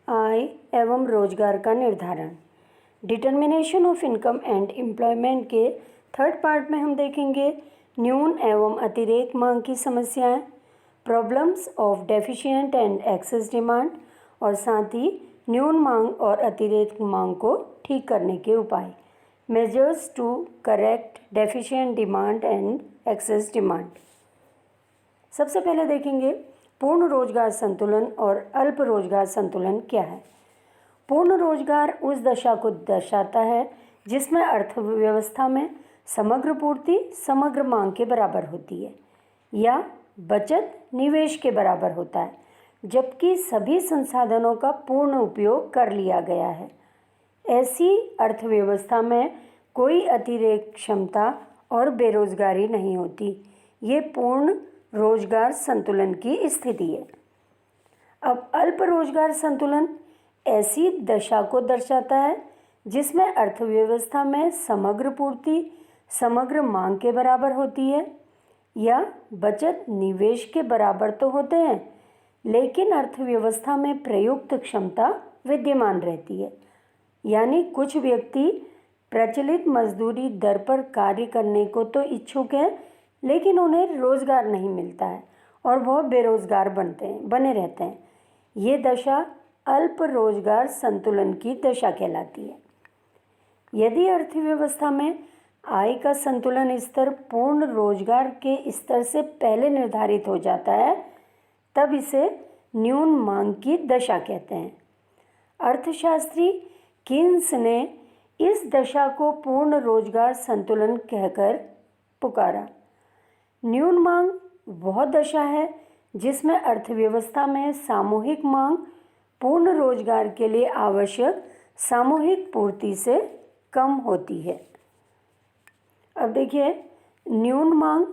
आय एवं रोजगार का निर्धारण। Determination of income and employment के थर्ड पार्ट में हम देखेंगे न्यून एवं अतिरेक मांग की समस्याएं, problems of deficient and excess demand और साथ ही न्यून मांग और अतिरेक मांग को ठीक करने के उपाय, measures to correct deficient demand and excess demand. सबसे पहले देखेंगे पूर्ण रोजगार संतुलन और अल्प रोजगार संतुलन क्या है। पूर्ण रोजगार उस दशा को दर्शाता है जिसमें अर्थव्यवस्था में समग्र पूर्ति समग्र मांग के बराबर होती है या बचत निवेश के बराबर होता है, जबकि सभी संसाधनों का पूर्ण उपयोग कर लिया गया है। ऐसी अर्थव्यवस्था में कोई अतिरेक क्षमता और बेरोजगारी नहीं होती। ये पूर्ण रोजगार संतुलन की स्थिति है। अब अल्प रोजगार संतुलन ऐसी दशा को दर्शाता है जिसमें अर्थव्यवस्था में समग्र पूर्ति समग्र मांग के बराबर होती है या बचत निवेश के बराबर तो होते हैं, लेकिन अर्थव्यवस्था में प्रयुक्त क्षमता विद्यमान रहती है। यानी कुछ व्यक्ति प्रचलित मजदूरी दर पर कार्य करने को तो इच्छुक हैं, लेकिन उन्हें रोजगार नहीं मिलता है और वह बेरोजगार बने रहते हैं। ये दशा अल्प रोजगार संतुलन की दशा कहलाती है। यदि अर्थव्यवस्था में आय का संतुलन स्तर पूर्ण रोजगार के स्तर से पहले निर्धारित हो जाता है, तब इसे न्यून मांग की दशा कहते हैं। अर्थशास्त्री कीन्स ने इस दशा को पूर्ण रोजगार संतुलन कहकर पुकारा। न्यून मांग वह दशा है जिसमें अर्थव्यवस्था में सामूहिक मांग पूर्ण रोजगार के लिए आवश्यक सामूहिक पूर्ति से कम होती है। अब देखिए न्यून मांग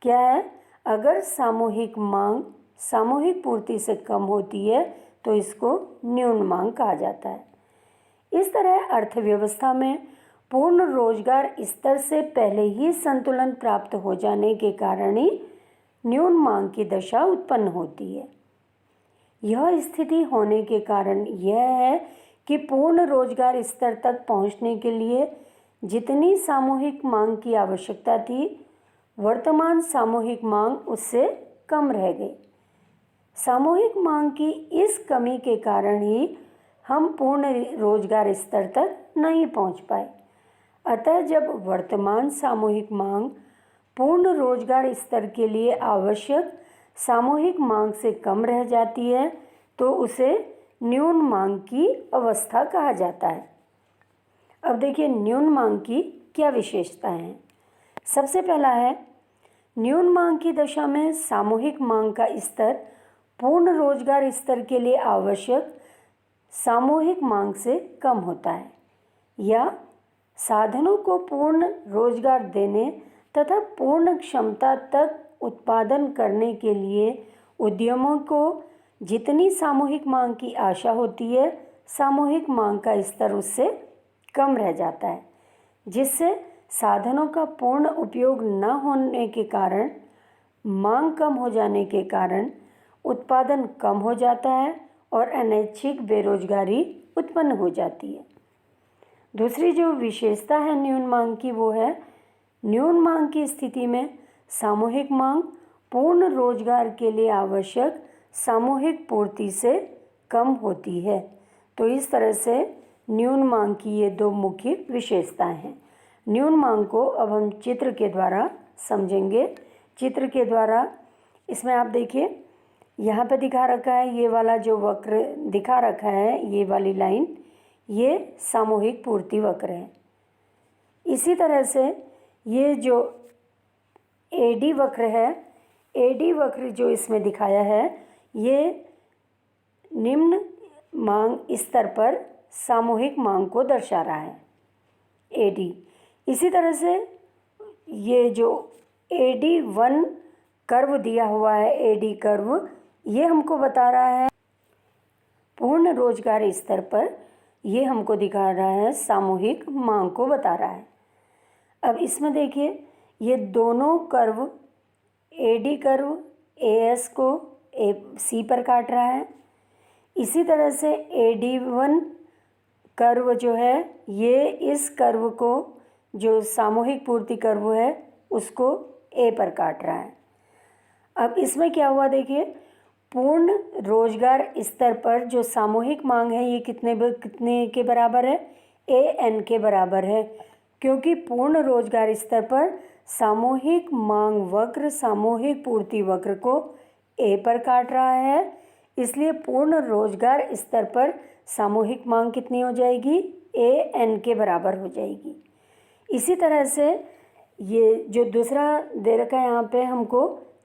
क्या है। अगर सामूहिक मांग सामूहिक पूर्ति से कम होती है तो इसको न्यून मांग कहा जाता है। इस तरह अर्थव्यवस्था में पूर्ण रोजगार स्तर से पहले ही संतुलन प्राप्त हो जाने के कारण ही न्यून मांग की दशा उत्पन्न होती है। यह स्थिति होने के कारण यह है कि पूर्ण रोजगार स्तर तक पहुंचने के लिए जितनी सामूहिक मांग की आवश्यकता थी, वर्तमान सामूहिक मांग उससे कम रह गई। सामूहिक मांग की इस कमी के कारण ही हम पूर्ण रोजगार स्तर तक नहीं पहुंच पाए। अतः जब वर्तमान सामूहिक मांग पूर्ण रोजगार स्तर के लिए आवश्यक सामूहिक मांग से कम रह जाती है तो उसे न्यून मांग की अवस्था कहा जाता है। अब देखिए न्यून मांग की क्या विशेषताएं हैं। सबसे पहला है न्यून मांग की दशा में सामूहिक मांग का स्तर पूर्ण रोजगार स्तर के लिए आवश्यक सामूहिक मांग से कम होता है या साधनों को पूर्ण रोजगार देने तथा पूर्ण क्षमता तक उत्पादन करने के लिए उद्यमों को जितनी सामूहिक मांग की आशा होती है, सामूहिक मांग का स्तर उससे कम रह जाता है, जिससे साधनों का पूर्ण उपयोग न होने के कारण मांग कम हो जाने के कारण उत्पादन कम हो जाता है और अनैच्छिक बेरोजगारी उत्पन्न हो जाती है। दूसरी जो विशेषता है न्यून मांग की वो है न्यून मांग की स्थिति में सामूहिक मांग पूर्ण रोजगार के लिए आवश्यक सामूहिक पूर्ति से कम होती है। तो इस तरह से न्यून मांग की ये दो मुख्य विशेषताएं हैं। न्यून मांग को अब हम चित्र के द्वारा समझेंगे। चित्र के द्वारा इसमें आप देखिए यहाँ पे दिखा रखा है, ये वाला जो वक्र दिखा रखा है, ये वाली लाइन, ये सामूहिक पूर्ति वक्र है। इसी तरह से ये जो एडी वक्र है, एडी वक्र जो इसमें दिखाया है, ये निम्न मांग स्तर पर सामूहिक मांग को दर्शा रहा है, एडी। इसी तरह से ये जो AD1 कर्व दिया हुआ है, एडी कर्व, ये हमको बता रहा है पूर्ण रोजगार स्तर पर, ये हमको दिखा रहा है सामूहिक मांग को बता रहा है। अब इसमें देखिए ये दोनों कर्व, एडी कर्व AS को C पर काट रहा है, इसी तरह से AD1 कर्व जो है ये इस कर्व को, जो सामूहिक पूर्ति कर्व है, उसको A पर काट रहा है। अब इसमें क्या हुआ देखिए, पूर्ण रोजगार स्तर पर जो सामूहिक मांग है ये कितने के बराबर है, AN के बराबर है, क्योंकि पूर्ण रोजगार स्तर पर सामूहिक मांग वक्र सामूहिक पूर्ति वक्र को A पर काट रहा है, इसलिए पूर्ण रोजगार स्तर पर सामूहिक मांग कितनी हो जाएगी, AN के बराबर हो जाएगी। इसी तरह से ये जो दूसरा दे रखा है यहाँ पे हमको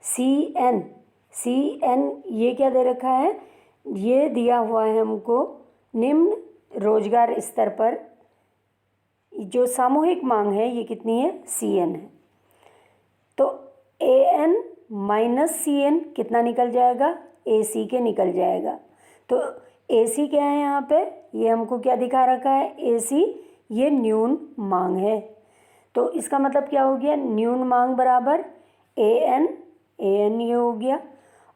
CN ये क्या दे रखा है, ये दिया हुआ है हमको निम्न रोजगार स्तर पर जो सामूहिक मांग है ये कितनी है, CN है। तो AN माइनस CN कितना निकल जाएगा, AC के निकल जाएगा। तो AC क्या है यहाँ पे, ये हमको क्या दिखा रखा है, AC ये न्यून मांग है। तो इसका मतलब क्या हो गया, न्यून मांग बराबर AN ये हो गया,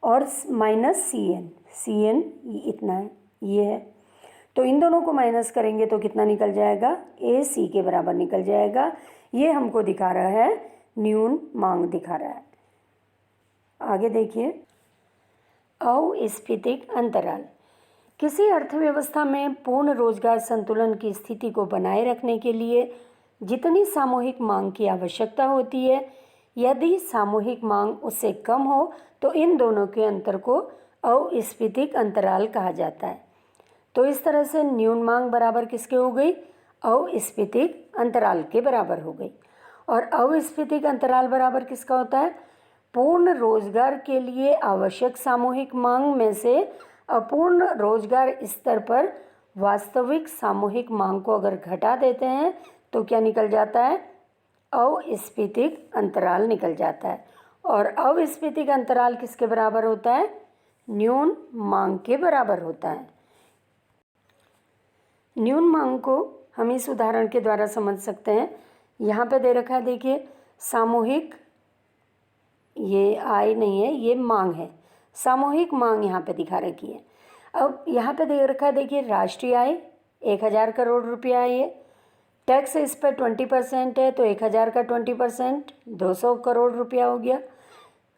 और माइनस CN इतना है, ये है। तो इन दोनों को माइनस करेंगे तो कितना निकल जाएगा, AC के बराबर निकल जाएगा। ये हमको दिखा रहा है, न्यून मांग दिखा रहा है। आगे देखिए, अस्फीतिक अंतराल। किसी अर्थव्यवस्था में पूर्ण रोजगार संतुलन की स्थिति को बनाए रखने के लिए जितनी सामूहिक मांग की आवश्यकता होती है, यदि सामूहिक मांग उससे कम हो तो इन दोनों के अंतर को अस्फीतिक अंतराल कहा जाता है। तो इस तरह से न्यून मांग बराबर किसके हो गई, अस्फीतिक अंतराल के बराबर हो गई। और अस्फीतिक अंतराल बराबर किसका होता है, पूर्ण रोजगार के लिए आवश्यक सामूहिक मांग में से अपूर्ण रोजगार स्तर पर वास्तविक सामूहिक मांग को अगर घटा देते हैं तो क्या निकल जाता है, अस्फीतिक अंतराल निकल जाता है। और अस्फीतिक अंतराल किसके बराबर होता है, न्यून मांग के बराबर होता है। न्यून मांग को हम इस उदाहरण के द्वारा समझ सकते हैं। यहाँ पे दे रखा है देखिए, सामूहिक, ये आय नहीं है, ये मांग है, सामूहिक मांग यहाँ पे दिखा रखी है। अब यहाँ पे दे रखा है देखिए, राष्ट्रीय आय 1000 करोड़ रुपया है, ये टैक्स इस पर 20% है, तो 1000 का 20% 200 करोड़ रुपया हो गया।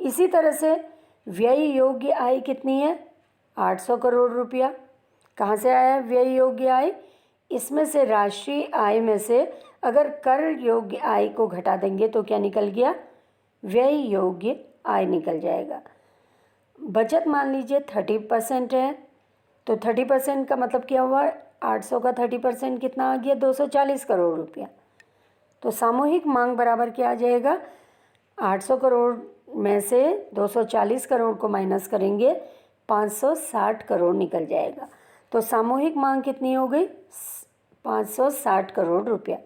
इसी तरह से व्यय योग्य आय कितनी है, 800 करोड़ रुपया। कहाँ से आया व्यय योग्य आय, इसमें से राष्ट्रीय आय में से अगर कर योग्य आय को घटा देंगे तो क्या निकल गया, व्यय योग्य आय निकल जाएगा। बचत मान लीजिए 30% है, तो 30% का मतलब क्या हुआ, 800 का 30% कितना आ गया, 240 करोड़ रुपया। तो सामूहिक मांग बराबर क्या आ जाएगा, 800 करोड़ में से 240 करोड़ को माइनस करेंगे, 560 करोड़ निकल जाएगा। तो सामूहिक मांग कितनी हो गई, 560 करोड़ रुपया।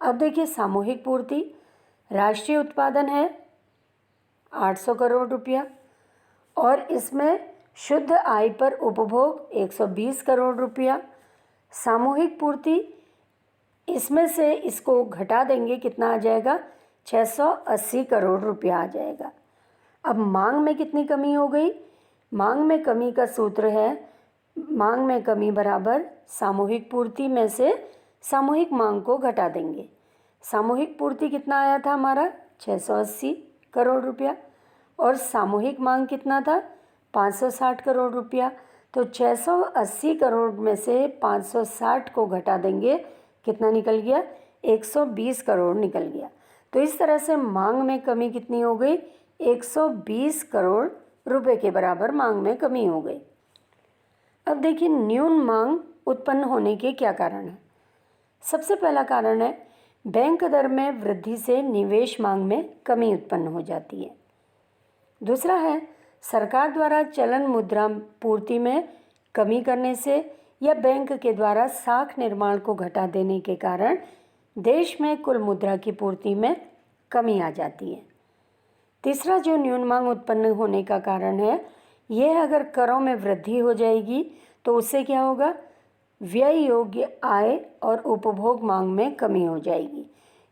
अब देखिए, सामूहिक पूर्ति, राष्ट्रीय उत्पादन है 800 करोड़ रुपया, और इसमें शुद्ध आय पर उपभोग 120 करोड़ रुपया। सामूहिक पूर्ति, इसमें से इसको घटा देंगे, कितना आ जाएगा, 680 करोड़ रुपया आ जाएगा। अब मांग में कितनी कमी हो गई, मांग में कमी का सूत्र है, मांग में कमी बराबर सामूहिक पूर्ति में से सामूहिक मांग को घटा देंगे। सामूहिक पूर्ति कितना आया था हमारा, 680 करोड़ रुपया, और सामूहिक मांग कितना था, 560 करोड़ रुपया। तो 680 करोड़ में से 560 को घटा देंगे, कितना निकल गया, 120 करोड़ निकल गया। तो इस तरह से मांग में कमी कितनी हो गई, 120 करोड़ रुपए के बराबर मांग में कमी हो गई। अब देखिए, न्यून मांग उत्पन्न होने के क्या कारण हैं। सबसे पहला कारण है, बैंक दर में वृद्धि से निवेश मांग में कमी उत्पन्न हो जाती है। दूसरा है, सरकार द्वारा चलन मुद्रा पूर्ति में कमी करने से या बैंक के द्वारा साख निर्माण को घटा देने के कारण देश में कुल मुद्रा की पूर्ति में कमी आ जाती है। तीसरा जो न्यून मांग उत्पन्न होने का कारण है, यह अगर करों में वृद्धि हो जाएगी तो उससे क्या होगा, व्यय योग्य आय और उपभोग मांग में कमी हो जाएगी,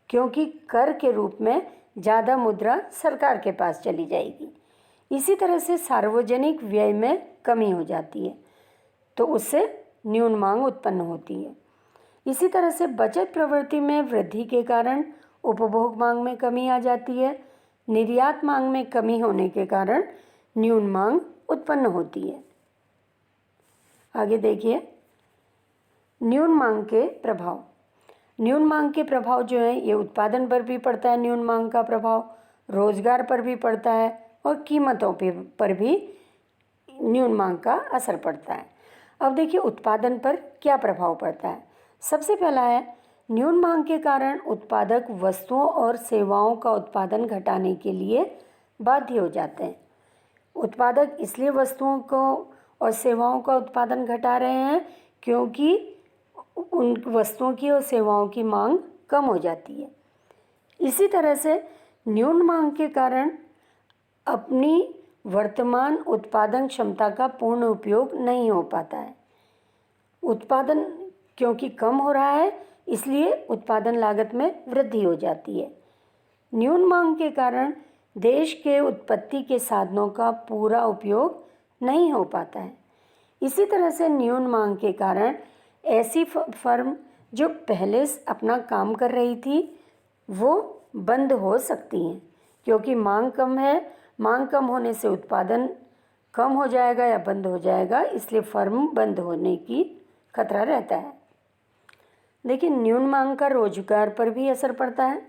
क्योंकि कर के रूप में ज़्यादा मुद्रा सरकार के पास चली जाएगी। इसी तरह से सार्वजनिक व्यय में कमी हो जाती है। तो उससे न्यून मांग उत्पन्न होती है। इसी तरह से बचत प्रवृत्ति में वृद्धि के कारण उपभोग मांग में कमी आ जाती है। निर्यात मांग में कमी होने के कारण न्यून मांग उत्पन्न होती है। आगे देखिए, न्यून मांग के प्रभाव। न्यून मांग के प्रभाव जो है ये उत्पादन पर भी पड़ता है, न्यून मांग का प्रभाव रोजगार पर भी पड़ता है और कीमतों पर भी न्यून मांग का असर पड़ता है। अब देखिए उत्पादन पर क्या प्रभाव पड़ता है। सबसे पहला है, न्यून मांग के कारण उत्पादक वस्तुओं और सेवाओं का उत्पादन घटाने के लिए बाध्य हो जाते हैं। उत्पादक इसलिए वस्तुओं को और सेवाओं का उत्पादन घटा रहे हैं क्योंकि उन वस्तुओं की और सेवाओं की मांग कम हो जाती है। इसी तरह से न्यून मांग के कारण अपनी वर्तमान उत्पादन क्षमता का पूर्ण उपयोग नहीं हो पाता है। उत्पादन क्योंकि कम हो रहा है इसलिए उत्पादन लागत में वृद्धि हो जाती है। न्यून मांग के कारण देश के उत्पत्ति के साधनों का पूरा उपयोग नहीं हो पाता है। इसी तरह से न्यून मांग के कारण ऐसी फर्म जो पहले अपना काम कर रही थी वो बंद हो सकती हैं क्योंकि मांग कम है। मांग कम होने से उत्पादन कम हो जाएगा या बंद हो जाएगा, इसलिए फर्म बंद होने की खतरा रहता है। लेकिन न्यून मांग का रोजगार पर भी असर पड़ता है।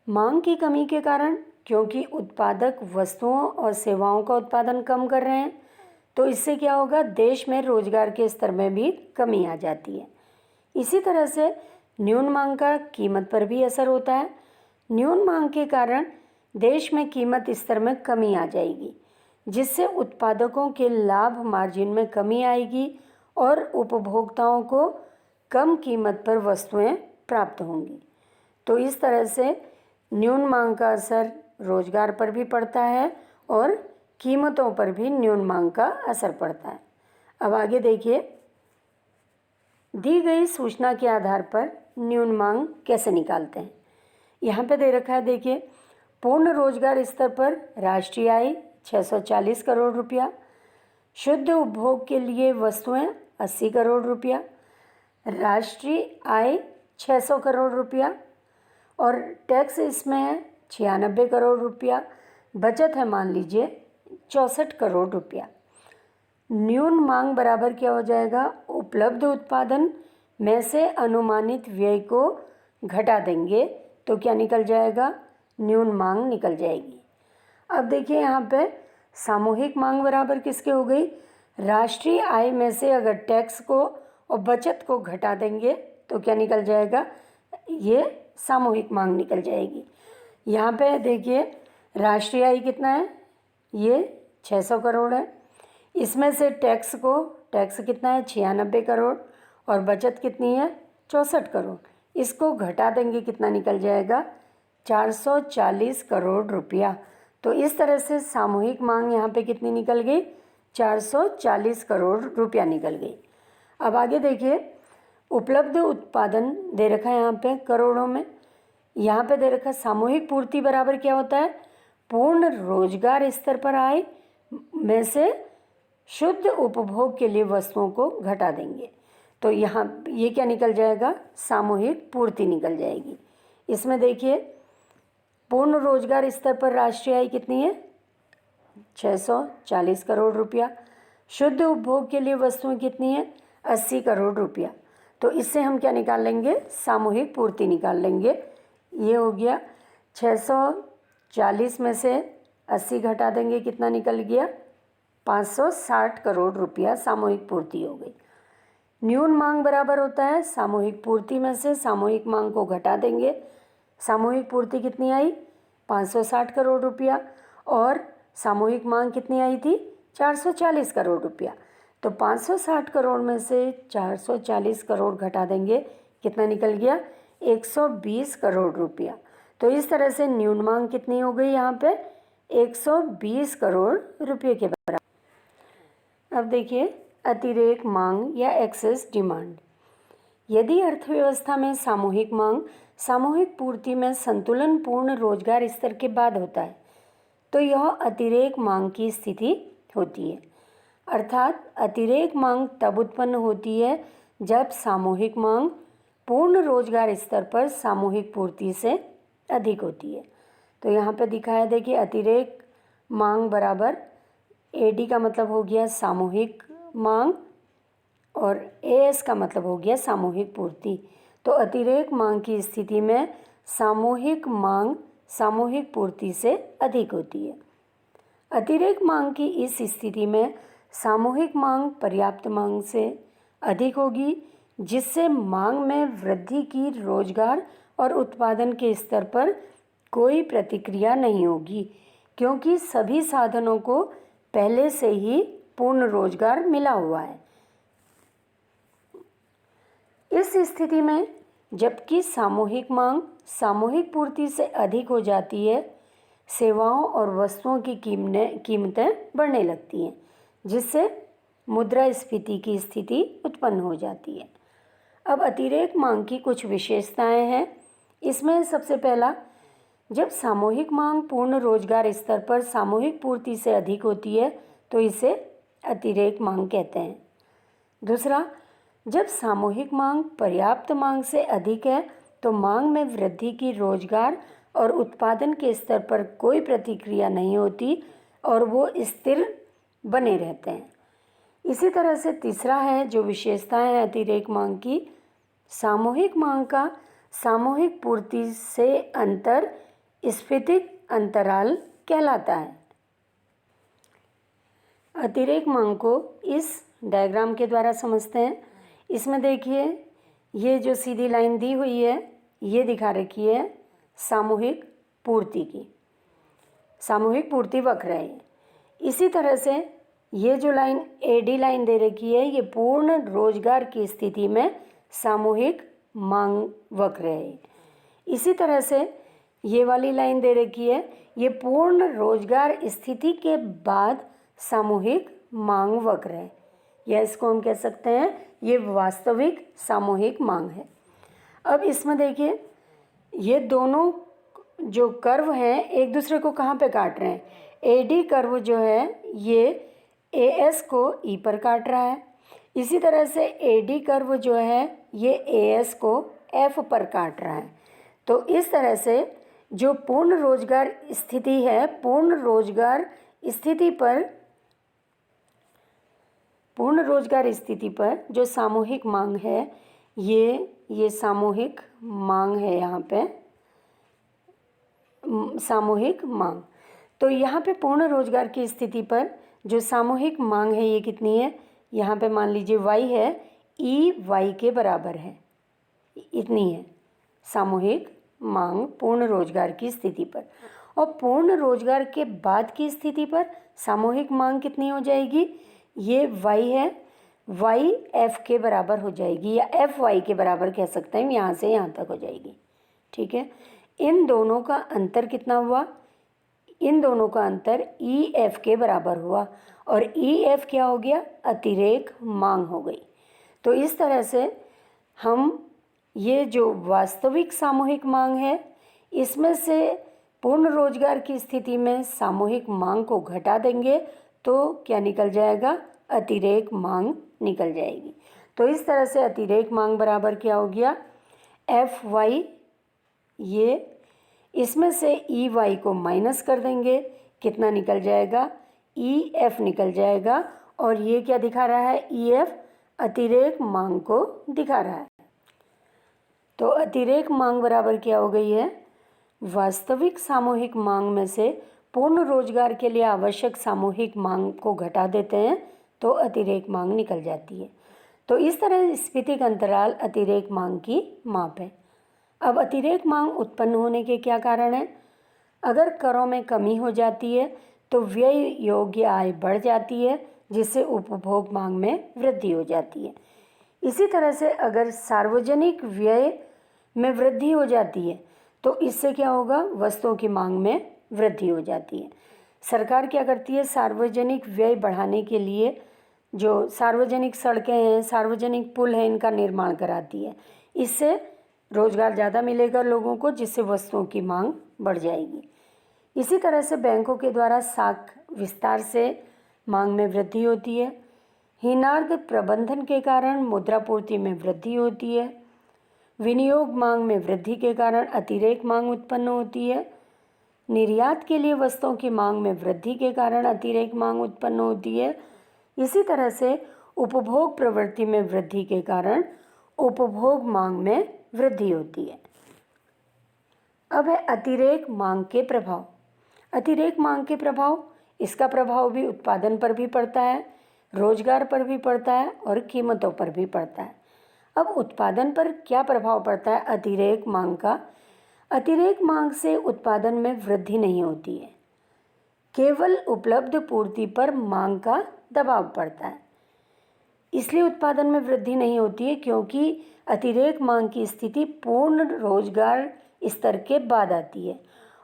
मांग की कमी के कारण क्योंकि उत्पादक वस्तुओं और सेवाओं का उत्पादन कम कर रहे हैं तो इससे क्या होगा, देश में रोजगार के स्तर में भी कमी आ जाती है। इसी तरह से न्यून मांग का कीमत पर भी असर होता है। न्यून मांग के कारण देश में कीमत स्तर में कमी आ जाएगी जिससे उत्पादकों के लाभ मार्जिन में कमी आएगी और उपभोक्ताओं को कम कीमत पर वस्तुएं प्राप्त होंगी। तो इस तरह से न्यून मांग का असर रोजगार पर भी पड़ता है और कीमतों पर भी न्यून मांग का असर पड़ता है। अब आगे देखिए, दी गई सूचना के आधार पर न्यून मांग कैसे निकालते हैं। यहाँ पे दे रखा है, देखिए, पूर्ण रोजगार स्तर पर राष्ट्रीय आय 640 करोड़ रुपया, शुद्ध उपभोग के लिए वस्तुएं 80 करोड़ रुपया, राष्ट्रीय आय 600 करोड़ रुपया और टैक्स इसमें है 96 करोड़ रुपया, बचत है मान लीजिए 64 करोड़ रुपया। न्यून मांग बराबर क्या हो जाएगा, उपलब्ध उत्पादन में से अनुमानित व्यय को घटा देंगे तो क्या निकल जाएगा, न्यून मांग निकल जाएगी। अब देखिए यहाँ पे सामूहिक मांग बराबर किसके हो गई, राष्ट्रीय आय में से अगर टैक्स को और बचत को घटा देंगे तो क्या निकल जाएगा, ये सामूहिक मांग निकल जाएगी। यहाँ पे देखिए राष्ट्रीय आय कितना है, ये 600 करोड़ है, इसमें से टैक्स कितना है 96 करोड़ और बचत कितनी है 64 करोड़, इसको घटा देंगे कितना निकल जाएगा 440 करोड़ रुपया। तो इस तरह से सामूहिक मांग यहाँ पे कितनी निकल गई, 440 करोड़ रुपया निकल गई। अब आगे देखिए, उपलब्ध उत्पादन दे रखा है यहाँ पे करोड़ों में, यहाँ पे दे रखा है सामूहिक पूर्ति बराबर क्या होता है, पूर्ण रोजगार स्तर पर आय में से शुद्ध उपभोग के लिए वस्तुओं को घटा देंगे तो यहाँ ये क्या निकल जाएगा, सामूहिक पूर्ति निकल जाएगी। इसमें देखिए पूर्ण रोजगार स्तर पर राष्ट्रीय आय कितनी है 640 करोड़ रुपया, शुद्ध उपभोग के लिए वस्तुएं कितनी है 80 करोड़ रुपया। तो इससे हम क्या निकाल लेंगे, सामूहिक पूर्ति निकाल लेंगे। ये हो गया 640 में से 80 घटा देंगे कितना निकल गया 560 करोड़ रुपया सामूहिक पूर्ति हो गई। न्यून मांग बराबर होता है सामूहिक पूर्ति में से सामूहिक मांग को घटा देंगे, सामूहिक पूर्ति कितनी आई 560 करोड़ रुपया और सामूहिक मांग कितनी आई थी 440 करोड़ रुपया। तो 560 करोड़ में से 440 करोड़ घटा देंगे कितना निकल गया 120 करोड़ रुपया। तो इस तरह से न्यून मांग कितनी हो गई यहाँ पे 120 करोड़ रुपये के बराबर। अब देखिए अतिरेक मांग या एक्सेस डिमांड। यदि अर्थव्यवस्था में सामूहिक मांग सामूहिक पूर्ति में संतुलन पूर्ण रोजगार स्तर के बाद होता है तो यह अतिरेक मांग की स्थिति होती है। अर्थात अतिरेक मांग तब उत्पन्न होती है जब सामूहिक मांग पूर्ण रोजगार स्तर पर सामूहिक पूर्ति से अधिक होती है। तो यहाँ पे दिखाया देखिए, अतिरेक मांग बराबर एडी का मतलब हो गया सामूहिक मांग और एएस का मतलब हो गया सामूहिक पूर्ति। तो अतिरेक मांग की स्थिति में सामूहिक मांग सामूहिक पूर्ति से अधिक होती है। अतिरेक मांग की इस स्थिति में सामूहिक मांग पर्याप्त मांग से अधिक होगी, जिससे मांग में वृद्धि की रोजगार और उत्पादन के स्तर पर कोई प्रतिक्रिया नहीं होगी, क्योंकि सभी साधनों को पहले से ही पूर्ण रोजगार मिला हुआ है। इस स्थिति में जबकि सामूहिक मांग सामूहिक पूर्ति से अधिक हो जाती है, सेवाओं और वस्तुओं की कीमतें बढ़ने लगती हैं, जिससे मुद्रास्फीति की स्थिति उत्पन्न हो जाती है। अब अतिरेक मांग की कुछ विशेषताएं हैं। इसमें सबसे पहला, जब सामूहिक मांग पूर्ण रोजगार स्तर पर सामूहिक पूर्ति से अधिक होती है तो इसे अतिरेक मांग कहते हैं। दूसरा, जब सामूहिक मांग पर्याप्त मांग से अधिक है तो मांग में वृद्धि की रोजगार और उत्पादन के स्तर पर कोई प्रतिक्रिया नहीं होती और वो स्थिर बने रहते हैं। इसी तरह से तीसरा है जो विशेषताएं हैं अतिरेक मांग की, सामूहिक मांग का सामूहिक पूर्ति से अंतर स्फीतिक अंतराल कहलाता है। अतिरेक मांग को इस डायग्राम के द्वारा समझते हैं। इसमें देखिए, ये जो सीधी लाइन दी हुई है ये दिखा रखी है सामूहिक पूर्ति की, सामूहिक पूर्ति वक्र है। इसी तरह से ये जो लाइन एडी लाइन दे रखी है ये पूर्ण रोजगार की स्थिति में सामूहिक मांग वक्र है। इसी तरह से ये वाली लाइन दे रखी है ये पूर्ण रोजगार स्थिति के बाद सामूहिक मांग वक्र है, या इसको हम कह सकते हैं ये वास्तविक सामूहिक मांग है। अब इसमें देखिए, ये दोनों जो कर्व हैं एक दूसरे को कहाँ पे काट रहे हैं। एडी कर्व जो है ये एएस को ई पर काट रहा है, इसी तरह से एडी कर्व जो है ये एएस को एफ पर काट रहा है। तो इस तरह से जो पूर्ण रोजगार स्थिति है, पूर्ण रोजगार स्थिति पर जो सामूहिक मांग है ये सामूहिक मांग है, यहाँ पे सामूहिक मांग। तो यहाँ पे पूर्ण रोजगार की स्थिति पर जो सामूहिक मांग है ये कितनी है, यहाँ पे मान लीजिए वाई है, ई वाई के बराबर है, इतनी है सामूहिक मांग पूर्ण रोजगार की स्थिति पर। और पूर्ण रोजगार के बाद की स्थिति पर सामूहिक मांग कितनी हो जाएगी, ये वाई है, वाई एफ के बराबर हो जाएगी, या एफ वाई के बराबर कह सकते हैं, यहाँ से यहाँ तक हो जाएगी। ठीक है, इन दोनों का अंतर कितना हुआ, इन दोनों का अंतर ई एफ के बराबर हुआ, और ई एफ क्या हो गया, अतिरेक मांग हो गई। तो इस तरह से हम ये जो वास्तविक सामूहिक मांग है इसमें से पूर्ण रोजगार की स्थिति में सामूहिक मांग को घटा देंगे तो क्या निकल जाएगा, अतिरेक मांग निकल जाएगी। तो इस तरह से अतिरेक मांग बराबर क्या हो गया, एफ वाई, ये इसमें से ई वाई को माइनस कर देंगे, कितना निकल जाएगा, ई एफ निकल जाएगा। और ये क्या दिखा रहा है, ई एफ अतिरेक मांग को दिखा रहा है। तो अतिरेक मांग बराबर क्या हो गई है, वास्तविक सामूहिक मांग में से पूर्ण रोजगार के लिए आवश्यक सामूहिक मांग को घटा देते हैं तो अतिरेक मांग निकल जाती है। तो इस तरह स्फीतिक अंतराल अतिरेक मांग की माप है। अब अतिरेक मांग उत्पन्न होने के क्या कारण हैं, अगर करों में कमी हो जाती है तो व्यय योग्य आय बढ़ जाती है, जिससे उपभोग मांग में वृद्धि हो जाती है। इसी तरह से अगर सार्वजनिक व्यय में वृद्धि हो जाती है तो इससे क्या होगा, वस्तुओं की मांग में वृद्धि हो जाती है। सरकार क्या करती है, सार्वजनिक व्यय बढ़ाने के लिए जो सार्वजनिक सड़कें हैं, सार्वजनिक पुल हैं, इनका निर्माण कराती है। इससे रोजगार ज़्यादा मिलेगा लोगों को, जिससे वस्तुओं की मांग बढ़ जाएगी। इसी तरह से बैंकों के द्वारा साख विस्तार से मांग में वृद्धि होती है। हीनार्ध प्रबंधन के कारण मुद्रापूर्ति में वृद्धि होती है। विनियोग मांग में वृद्धि के कारण अतिरेक मांग उत्पन्न होती है। निर्यात के लिए वस्तुओं की मांग में वृद्धि के कारण अतिरेक मांग उत्पन्न होती है। इसी तरह से उपभोग प्रवृत्ति में वृद्धि के कारण उपभोग मांग में वृद्धि होती है। अब है अतिरेक मांग के प्रभाव। अतिरेक मांग के प्रभाव, इसका प्रभाव भी उत्पादन पर भी पड़ता है, रोजगार पर भी पड़ता है और कीमतों पर भी पड़ता है। अब उत्पादन पर क्या प्रभाव पड़ता है अतिरेक मांग का? अतिरेक मांग से उत्पादन में वृद्धि नहीं होती है, केवल उपलब्ध पूर्ति पर मांग का दबाव पड़ता है। इसलिए उत्पादन में वृद्धि नहीं होती है, क्योंकि अतिरेक मांग की स्थिति पूर्ण रोजगार स्तर के बाद आती है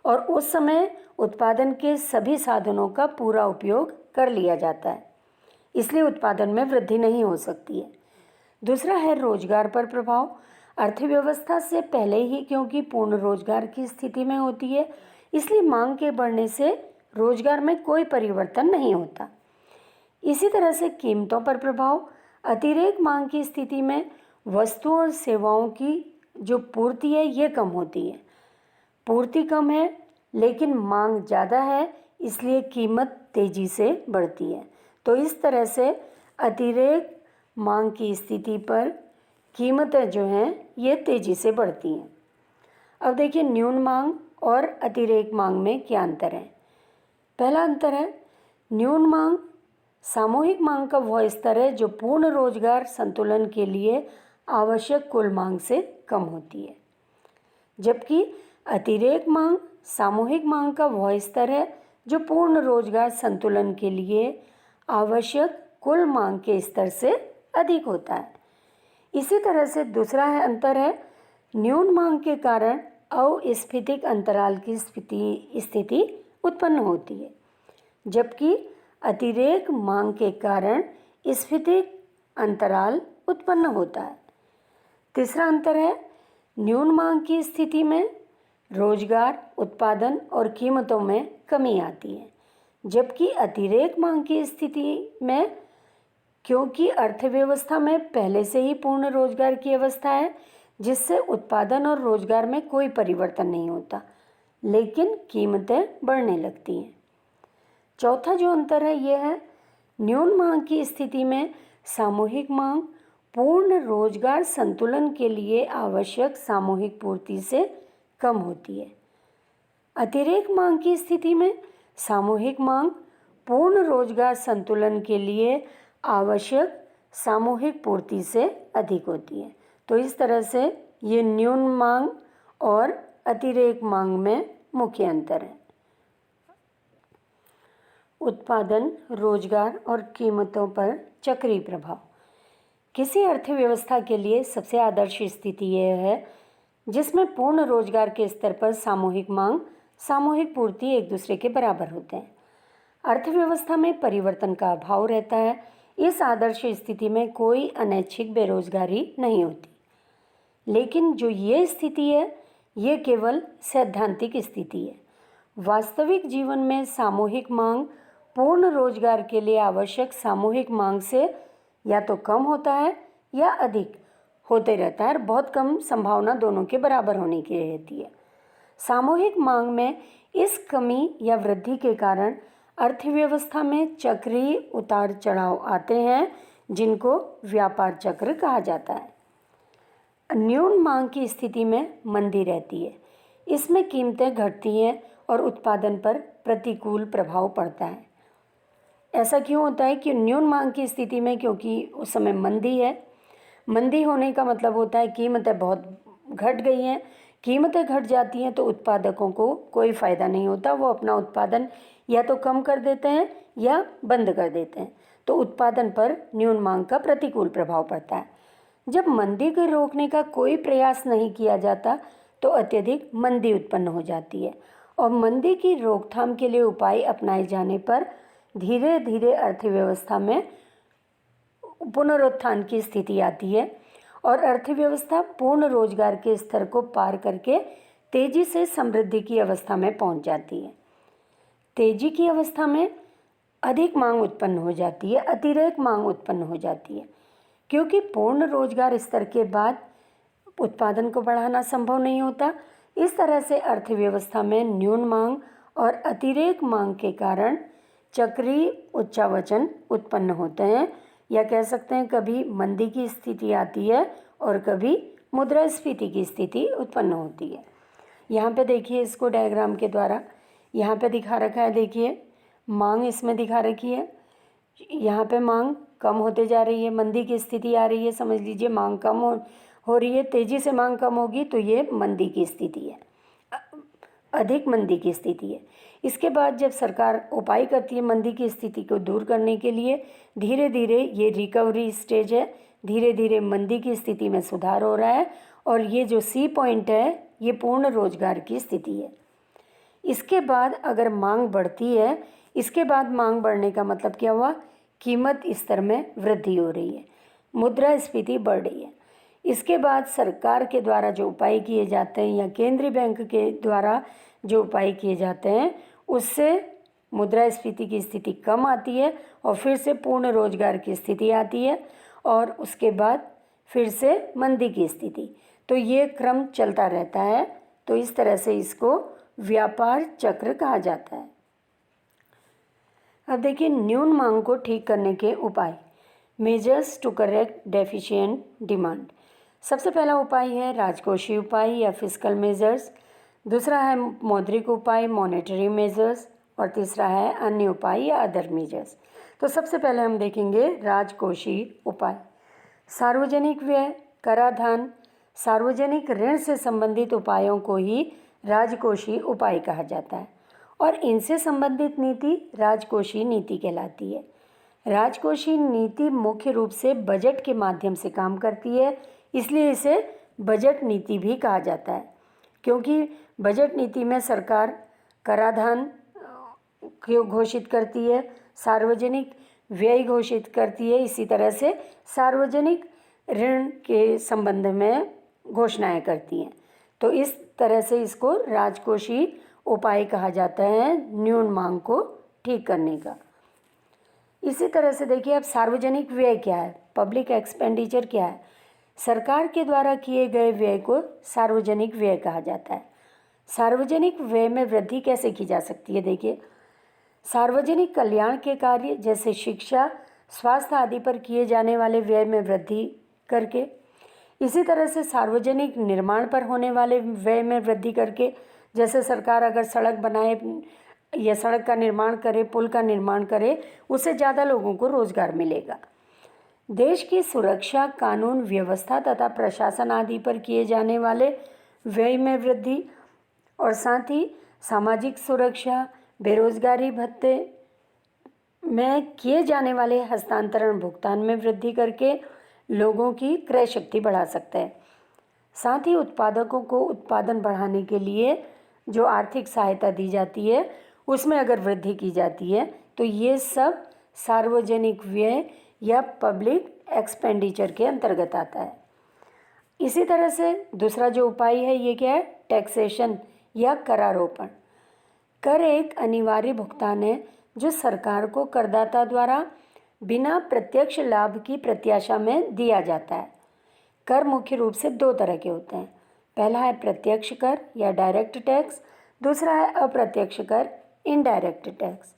और उस समय उत्पादन के सभी साधनों का पूरा उपयोग कर लिया जाता है, इसलिए उत्पादन में वृद्धि नहीं हो सकती है। दूसरा है रोजगार पर प्रभाव। अर्थव्यवस्था से पहले ही क्योंकि पूर्ण रोजगार की स्थिति में होती है, इसलिए मांग के बढ़ने से रोजगार में कोई परिवर्तन नहीं होता। इसी तरह से कीमतों पर प्रभाव। अतिरेक मांग की स्थिति में वस्तुओं और सेवाओं की जो पूर्ति है ये कम होती है। पूर्ति कम है लेकिन मांग ज़्यादा है, इसलिए कीमत तेज़ी से बढ़ती है। तो इस तरह से अतिरेक मांग की स्थिति पर कीमतें जो हैं ये तेज़ी से बढ़ती हैं। अब देखिए न्यून मांग और अतिरेक मांग में क्या अंतर है। पहला अंतर है न्यून मांग सामूहिक मांग का वह स्तर है जो पूर्ण रोजगार संतुलन के लिए आवश्यक कुल मांग से कम होती है, जबकि अतिरेक मांग सामूहिक मांग का वह स्तर है जो पूर्ण रोजगार संतुलन के लिए आवश्यक कुल मांग के स्तर से अधिक होता है। इसी तरह से दूसरा है अंतर है न्यून मांग के कारण अस्फीतिक अंतराल की स्थिति उत्पन्न होती है, जबकि अतिरेक मांग के कारण स्फीतिक अंतराल उत्पन्न होता है। तीसरा अंतर है न्यून मांग की स्थिति में रोजगार, उत्पादन और कीमतों में कमी आती है, जबकि अतिरेक मांग की स्थिति में क्योंकि अर्थव्यवस्था में पहले से ही पूर्ण रोजगार की अवस्था है, जिससे उत्पादन और रोजगार में कोई परिवर्तन नहीं होता, लेकिन कीमतें बढ़ने लगती हैं। चौथा जो अंतर है यह है न्यून मांग की स्थिति में सामूहिक मांग पूर्ण रोजगार संतुलन के लिए आवश्यक सामूहिक पूर्ति से कम होती है। अतिरेक मांग की स्थिति में सामूहिक मांग पूर्ण रोजगार संतुलन के लिए आवश्यक सामूहिक पूर्ति से अधिक होती है। तो इस तरह से ये न्यून मांग और अतिरेक मांग में मुख्य अंतर है। उत्पादन, रोजगार और कीमतों पर चक्रीय प्रभाव। किसी अर्थव्यवस्था के लिए सबसे आदर्श स्थिति यह है जिसमें पूर्ण रोजगार के स्तर पर सामूहिक मांग, सामूहिक पूर्ति एक दूसरे के बराबर होते हैं। अर्थव्यवस्था में परिवर्तन का अभाव रहता है। इस आदर्श स्थिति में कोई अनैच्छिक बेरोजगारी नहीं होती, लेकिन जो ये स्थिति है ये केवल सैद्धांतिक स्थिति है। वास्तविक जीवन में सामूहिक मांग पूर्ण रोजगार के लिए आवश्यक सामूहिक मांग से या तो कम होता है या अधिक होते रहता है, और बहुत कम संभावना दोनों के बराबर होने की रहती है। सामूहिक मांग में इस कमी या वृद्धि के कारण अर्थव्यवस्था में चक्रीय उतार चढ़ाव आते हैं, जिनको व्यापार चक्र कहा जाता है। न्यून मांग की स्थिति में मंदी रहती है, इसमें कीमतें घटती हैं और उत्पादन पर प्रतिकूल प्रभाव पड़ता है। ऐसा क्यों होता है कि न्यून मांग की स्थिति में, क्योंकि उस समय मंदी है। मंदी होने का मतलब होता है कीमतें बहुत घट गई हैं। कीमतें घट जाती हैं तो उत्पादकों को कोई फ़ायदा नहीं होता, वो अपना उत्पादन या तो कम कर देते हैं या बंद कर देते हैं, तो उत्पादन पर न्यून मांग का प्रतिकूल प्रभाव पड़ता है। जब मंदी को रोकने का कोई प्रयास नहीं किया जाता तो अत्यधिक मंदी उत्पन्न हो जाती है, और मंदी की रोकथाम के लिए उपाय अपनाए जाने पर धीरे धीरे अर्थव्यवस्था में पुनरुत्थान की स्थिति आती है और अर्थव्यवस्था पूर्ण रोजगार के स्तर को पार करके तेजी से समृद्धि की अवस्था में पहुंच जाती है। तेजी की अवस्था में अधिक मांग उत्पन्न हो जाती है, अतिरेक मांग उत्पन्न हो जाती है, क्योंकि पूर्ण रोजगार स्तर के बाद उत्पादन को बढ़ाना संभव नहीं होता। इस तरह से अर्थव्यवस्था में न्यून मांग और अतिरेक मांग के कारण चक्रीय उच्चावचन उत्पन्न होते हैं, या कह सकते हैं कभी मंदी की स्थिति आती है और कभी मुद्रास्फीति की स्थिति उत्पन्न होती है। यहाँ पे देखिए इसको डायग्राम के द्वारा यहाँ पे दिखा रखा है। देखिए मांग इसमें दिखा रखी है, यहाँ पे मांग कम होते जा रही है, मंदी की स्थिति आ रही है, समझ लीजिए मांग कम हो रही है, तेज़ी से मांग कम होगी तो ये मंदी की स्थिति है, अधिक मंदी की स्थिति है। इसके बाद जब सरकार उपाय करती है मंदी की स्थिति को दूर करने के लिए, धीरे धीरे ये रिकवरी स्टेज है, धीरे धीरे मंदी की स्थिति में सुधार हो रहा है, और ये जो सी पॉइंट है ये पूर्ण रोजगार की स्थिति है। इसके बाद अगर मांग बढ़ती है, इसके बाद मांग बढ़ने का मतलब क्या हुआ, कीमत स्तर में वृद्धि हो रही है, मुद्रास्फीति बढ़ रही है। इसके बाद सरकार के द्वारा जो उपाय किए जाते हैं या केंद्रीय बैंक के द्वारा जो उपाय किए जाते हैं उससे मुद्रास्फीति की स्थिति कम आती है और फिर से पूर्ण रोजगार की स्थिति आती है, और उसके बाद फिर से मंदी की स्थिति। तो ये क्रम चलता रहता है। तो इस तरह से इसको व्यापार चक्र कहा जाता है। अब देखिए न्यून मांग को ठीक करने के उपाय, measures to correct deficient demand. सबसे पहला उपाय है राजकोषीय उपाय या फिस्कल मेजर्स, दूसरा है मौद्रिक उपाय मॉनेटरी मेजर्स, और तीसरा है अन्य उपाय या अदर मेजर्स। तो सबसे पहले हम देखेंगे राजकोषीय उपाय। सार्वजनिक व्यय, कराधान, सार्वजनिक ऋण से संबंधित उपायों को ही राजकोषीय उपाय कहा जाता है, और इनसे संबंधित नीति राजकोषीय नीति कहलाती है। राजकोषीय नीति मुख्य रूप से बजट के माध्यम से काम करती है, इसलिए इसे बजट नीति भी कहा जाता है, क्योंकि बजट नीति में सरकार कराधान को घोषित करती है, सार्वजनिक व्यय घोषित करती है, इसी तरह से सार्वजनिक ऋण के संबंध में घोषणाएं करती हैं। तो इस तरह से इसको राजकोषीय उपाय कहा जाता है न्यून मांग को ठीक करने का। इसी तरह से देखिए अब सार्वजनिक व्यय क्या है, पब्लिक एक्सपेंडिचर क्या है। सरकार के द्वारा किए गए व्यय को सार्वजनिक व्यय कहा जाता है। सार्वजनिक व्यय में वृद्धि कैसे की जा सकती है, देखिए सार्वजनिक कल्याण के कार्य जैसे शिक्षा, स्वास्थ्य आदि पर किए जाने वाले व्यय में वृद्धि करके, इसी तरह से सार्वजनिक निर्माण पर होने वाले व्यय में वृद्धि करके, जैसे सरकार अगर सड़क बनाए या सड़क का निर्माण करे, पुल का निर्माण करे, उससे ज़्यादा लोगों को रोजगार मिलेगा। देश की सुरक्षा, कानून व्यवस्था तथा प्रशासन आदि पर किए जाने वाले व्यय में वृद्धि, और साथ ही सामाजिक सुरक्षा, बेरोजगारी भत्ते में किए जाने वाले हस्तांतरण भुगतान में वृद्धि करके लोगों की क्रय शक्ति बढ़ा सकता है। साथ ही उत्पादकों को उत्पादन बढ़ाने के लिए जो आर्थिक सहायता दी जाती है उसमें अगर वृद्धि की जाती है तो ये सब सार्वजनिक व्यय या पब्लिक एक्सपेंडिचर के अंतर्गत आता है। इसी तरह से दूसरा जो उपाय है ये क्या है, टैक्सेशन या करारोपण। कर एक अनिवार्य भुगतान है जो सरकार को करदाता द्वारा बिना प्रत्यक्ष लाभ की प्रत्याशा में दिया जाता है। कर मुख्य रूप से दो तरह के होते हैं, पहला है प्रत्यक्ष कर या डायरेक्ट टैक्स, दूसरा है अप्रत्यक्ष कर इनडायरेक्ट टैक्स।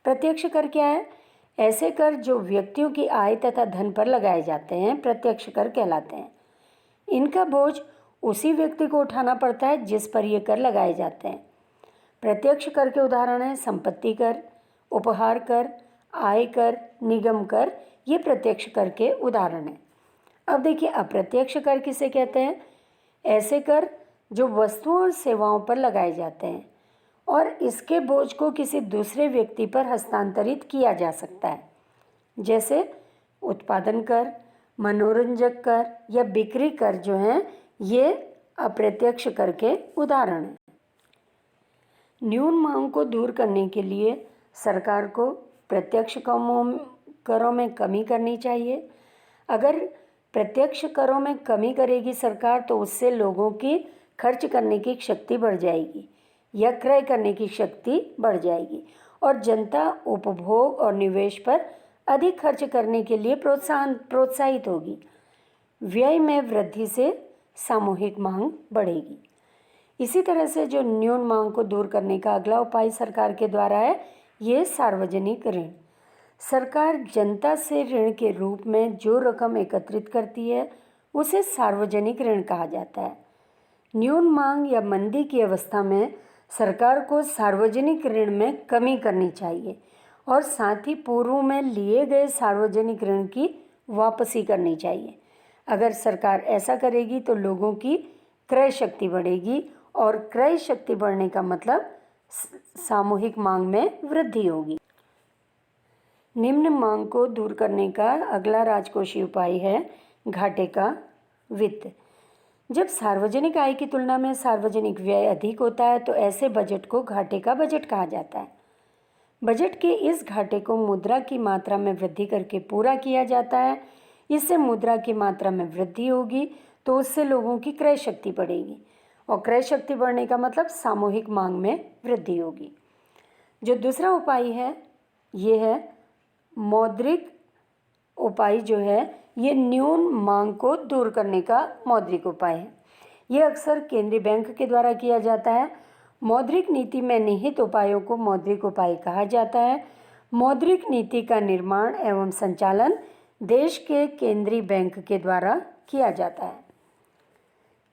प्रत्यक्ष कर क्या है, ऐसे कर जो व्यक्तियों की आय तथा धन पर लगाए जाते हैं प्रत्यक्ष कर कहलाते हैं। इनका बोझ उसी व्यक्ति को उठाना पड़ता है जिस पर ये कर लगाए जाते हैं। प्रत्यक्ष कर के उदाहरण हैं संपत्ति कर, उपहार कर, आय कर, निगम कर, ये प्रत्यक्ष कर के उदाहरण हैं। अब देखिए अप्रत्यक्ष कर किसे कहते हैं, ऐसे कर जो वस्तुओं और सेवाओं पर लगाए जाते हैं और इसके बोझ को किसी दूसरे व्यक्ति पर हस्तांतरित किया जा सकता है, जैसे उत्पादन कर, मनोरंजक कर या बिक्री कर जो हैं ये अप्रत्यक्ष कर के उदाहरण हैं। न्यून मांग को दूर करने के लिए सरकार को प्रत्यक्ष करों में कमी करनी चाहिए। अगर प्रत्यक्ष करों में कमी करेगी सरकार तो उससे लोगों की खर्च करने की शक्ति बढ़ जाएगी या क्रय करने की शक्ति बढ़ जाएगी, और जनता उपभोग और निवेश पर अधिक खर्च करने के लिए प्रोत्साहित होगी। व्यय में वृद्धि से सामूहिक मांग बढ़ेगी। इसी तरह से जो न्यून मांग को दूर करने का अगला उपाय सरकार के द्वारा है, ये सार्वजनिक ऋण। सरकार जनता से ऋण के रूप में जो रकम एकत्रित करती है उसे सार्वजनिक ऋण कहा जाता है। न्यून मांग या मंदी की अवस्था में सरकार को सार्वजनिक ऋण में कमी करनी चाहिए और साथ ही पूर्व में लिए गए सार्वजनिक ऋण की वापसी करनी चाहिए। अगर सरकार ऐसा करेगी तो लोगों की क्रय शक्ति बढ़ेगी और क्रय शक्ति बढ़ने का मतलब सामूहिक मांग में वृद्धि होगी। निम्न मांग को दूर करने का अगला राजकोषीय उपाय है घाटे का वित्त। जब सार्वजनिक आय की तुलना में सार्वजनिक व्यय अधिक होता है तो ऐसे बजट को घाटे का बजट कहा जाता है। बजट के इस घाटे को मुद्रा की मात्रा में वृद्धि करके पूरा किया जाता है। इससे मुद्रा की मात्रा में वृद्धि होगी तो उससे लोगों की क्रय शक्ति बढ़ेगी और क्रय शक्ति बढ़ने का मतलब सामूहिक मांग में वृद्धि होगी। जो दूसरा उपाय है ये है मौद्रिक उपाय। जो है ये न्यून मांग को दूर करने का मौद्रिक उपाय है। ये अक्सर केंद्रीय बैंक के द्वारा किया जाता है। मौद्रिक नीति में निहित उपायों को मौद्रिक उपाय कहा जाता है। मौद्रिक नीति का निर्माण एवं संचालन देश के केंद्रीय बैंक के द्वारा किया जाता है।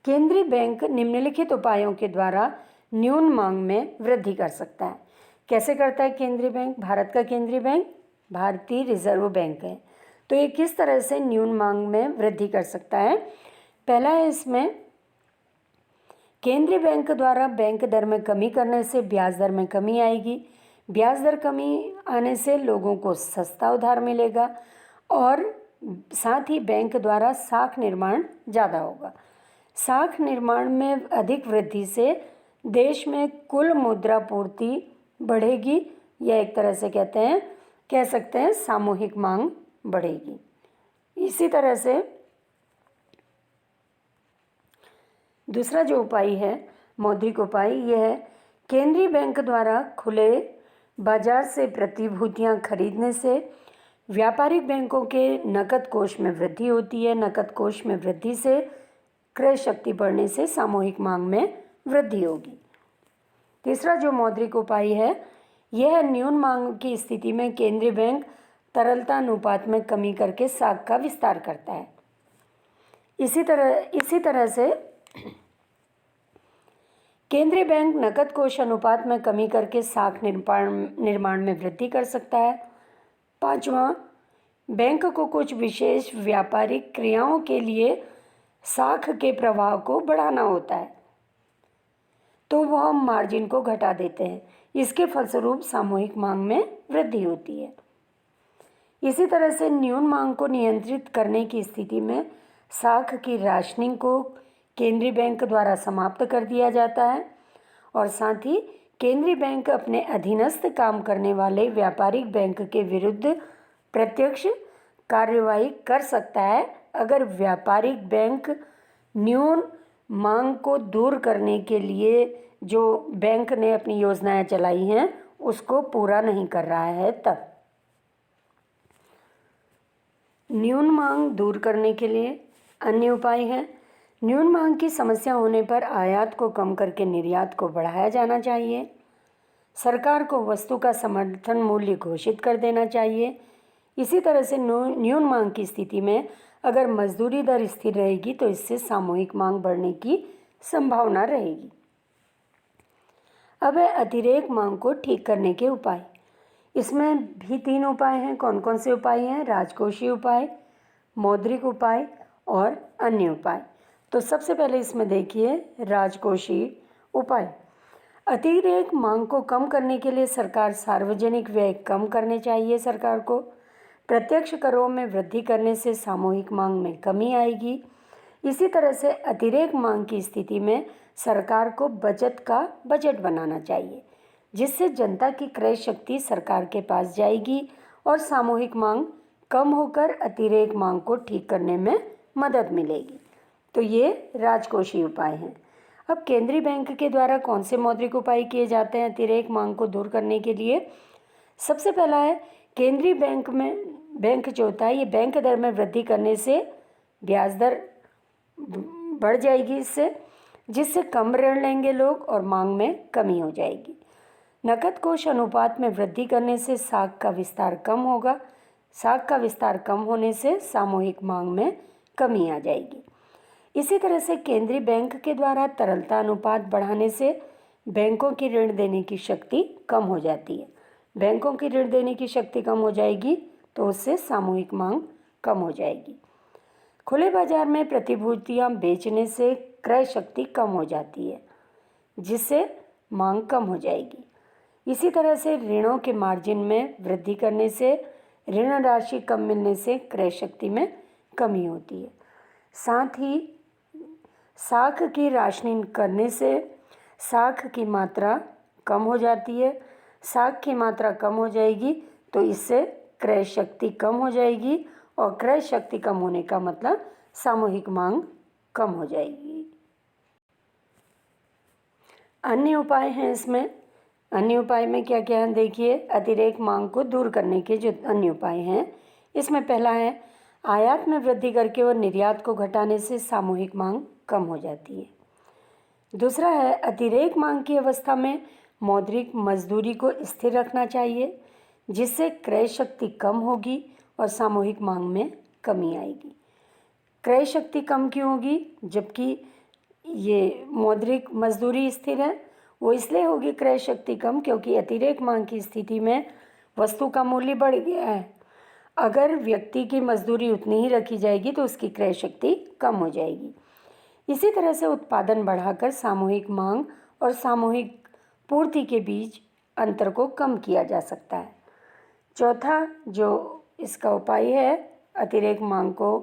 केंद्रीय बैंक निम्नलिखित उपायों के द्वारा न्यून मांग में वृद्धि कर सकता है। कैसे करता है केंद्रीय बैंक? भारत का केंद्रीय बैंक भारतीय रिजर्व बैंक है। तो ये किस तरह से न्यून मांग में वृद्धि कर सकता है? पहला है इसमें केंद्रीय बैंक द्वारा बैंक दर में कमी करने से ब्याज दर में कमी आएगी। ब्याज दर कमी आने से लोगों को सस्ता उधार मिलेगा और साथ ही बैंक द्वारा साख निर्माण ज़्यादा होगा। साख निर्माण में अधिक वृद्धि से देश में कुल मुद्रा पूर्ति बढ़ेगी या एक तरह से कह सकते हैं सामूहिक मांग बढ़ेगी। इसी तरह से दूसरा जो उपाय है मौद्रिक उपाय यह है केंद्रीय बैंक द्वारा खुले बाजार से प्रतिभूतियां खरीदने से व्यापारिक बैंकों के नकद कोष में वृद्धि होती है। नकद कोष में वृद्धि से क्रय शक्ति बढ़ने से सामूहिक मांग में वृद्धि होगी। तीसरा जो मौद्रिक उपाय है यह न्यून मांग की स्थिति में केंद्रीय बैंक तरलता अनुपात में कमी करके साख का विस्तार करता है। इसी तरह से केंद्रीय बैंक नकद कोष अनुपात में कमी करके साख निर्माण में वृद्धि कर सकता है। पांचवा, बैंक को कुछ विशेष व्यापारिक क्रियाओं के लिए साख के प्रवाह को बढ़ाना होता है तो वह मार्जिन को घटा देते हैं। इसके फलस्वरूप सामूहिक मांग में वृद्धि होती है। इसी तरह से न्यून मांग को नियंत्रित करने की स्थिति में साख की राशनिंग को केंद्रीय बैंक द्वारा समाप्त कर दिया जाता है और साथ ही केंद्रीय बैंक अपने अधीनस्थ काम करने वाले व्यापारिक बैंक के विरुद्ध प्रत्यक्ष कार्यवाही कर सकता है अगर व्यापारिक बैंक न्यून मांग को दूर करने के लिए जो बैंक ने अपनी योजनाएं चलाई हैं उसको पूरा नहीं कर रहा है। तब न्यून मांग दूर करने के लिए अन्य उपाय हैं। न्यून मांग की समस्या होने पर आयात को कम करके निर्यात को बढ़ाया जाना चाहिए। सरकार को वस्तु का समर्थन मूल्य घोषित कर देना चाहिए। इसी तरह से न्यून मांग की स्थिति में अगर मजदूरी दर स्थिर रहेगी तो इससे सामूहिक मांग बढ़ने की संभावना रहेगी। अब है अतिरेक मांग को ठीक करने के उपाय। इसमें भी 3 उपाय हैं। कौन कौन से उपाय हैं? राजकोषीय उपाय, मौद्रिक उपाय और अन्य उपाय। तो सबसे पहले इसमें देखिए राजकोषीय उपाय। अतिरेक मांग को कम करने के लिए सरकार सार्वजनिक व्यय कम करने चाहिए। सरकार को प्रत्यक्ष करों में वृद्धि करने से सामूहिक मांग में कमी आएगी। इसी तरह से अतिरेक मांग की स्थिति में सरकार को बचत का बजट बनाना चाहिए जिससे जनता की क्रय शक्ति सरकार के पास जाएगी और सामूहिक मांग कम होकर अतिरेक मांग को ठीक करने में मदद मिलेगी। तो ये राजकोषीय उपाय हैं। अब केंद्रीय बैंक के द्वारा कौन से मौद्रिक उपाय किए जाते हैं अतिरेक मांग को दूर करने के लिए? सबसे पहला है केंद्रीय बैंक जो होता है ये बैंक दर में वृद्धि करने से ब्याज दर बढ़ जाएगी, जिससे कम ऋण लेंगे लोग और मांग में कमी हो जाएगी। नकद कोष अनुपात में वृद्धि करने से साख का विस्तार कम होगा। साख का विस्तार कम होने से सामूहिक मांग में कमी आ जाएगी। इसी तरह से केंद्रीय बैंक के द्वारा तरलता अनुपात बढ़ाने से बैंकों की ऋण देने की शक्ति कम हो जाती है। बैंकों की ऋण देने की शक्ति कम हो जाएगी तो उससे सामूहिक मांग कम हो जाएगी। खुले बाजार में प्रतिभूतियां बेचने से क्रय शक्ति कम हो जाती है, जिससे मांग कम हो जाएगी। इसी तरह से ऋणों के मार्जिन में वृद्धि करने से ऋण राशि कम मिलने से क्रय शक्ति में कमी होती है। साथ ही साख की राशनिंग करने से साख की मात्रा कम हो जाती है। साख की मात्रा कम हो जाएगी तो इससे क्रय शक्ति कम हो जाएगी और क्रय शक्ति कम होने का मतलब सामूहिक मांग कम हो जाएगी। अन्य उपाय हैं इसमें। अन्य उपाय में क्या क्या है देखिए। अतिरेक मांग को दूर करने के जो अन्य उपाय हैं, इसमें पहला है आयात में वृद्धि करके और निर्यात को घटाने से सामूहिक मांग कम हो जाती है। दूसरा है अतिरेक मांग की अवस्था में मौद्रिक मजदूरी को स्थिर रखना चाहिए, जिससे क्रय शक्ति कम होगी और सामूहिक मांग में कमी आएगी। क्रय शक्ति कम क्यों होगी जबकि ये मौद्रिक मजदूरी स्थिर है? वो इसलिए होगी क्रय शक्ति कम क्योंकि अतिरेक मांग की स्थिति में वस्तु का मूल्य बढ़ गया है। अगर व्यक्ति की मजदूरी उतनी ही रखी जाएगी तो उसकी क्रय शक्ति कम हो जाएगी। इसी तरह से उत्पादन बढ़ाकर सामूहिक मांग और सामूहिक पूर्ति के बीच अंतर को कम किया जा सकता है। चौथा जो इसका उपाय है अतिरेक मांग को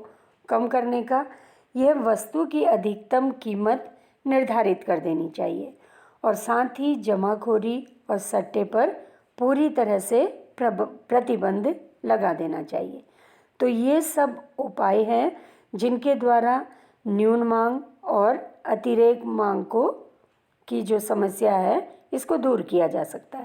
कम करने का, यह वस्तु की अधिकतम कीमत निर्धारित कर देनी चाहिए और साथ ही जमाखोरी और सट्टे पर पूरी तरह से प्रतिबंध लगा देना चाहिए। तो ये सब उपाय हैं जिनके द्वारा न्यून मांग और अतिरेक मांग की जो समस्या है इसको दूर किया जा सकता है।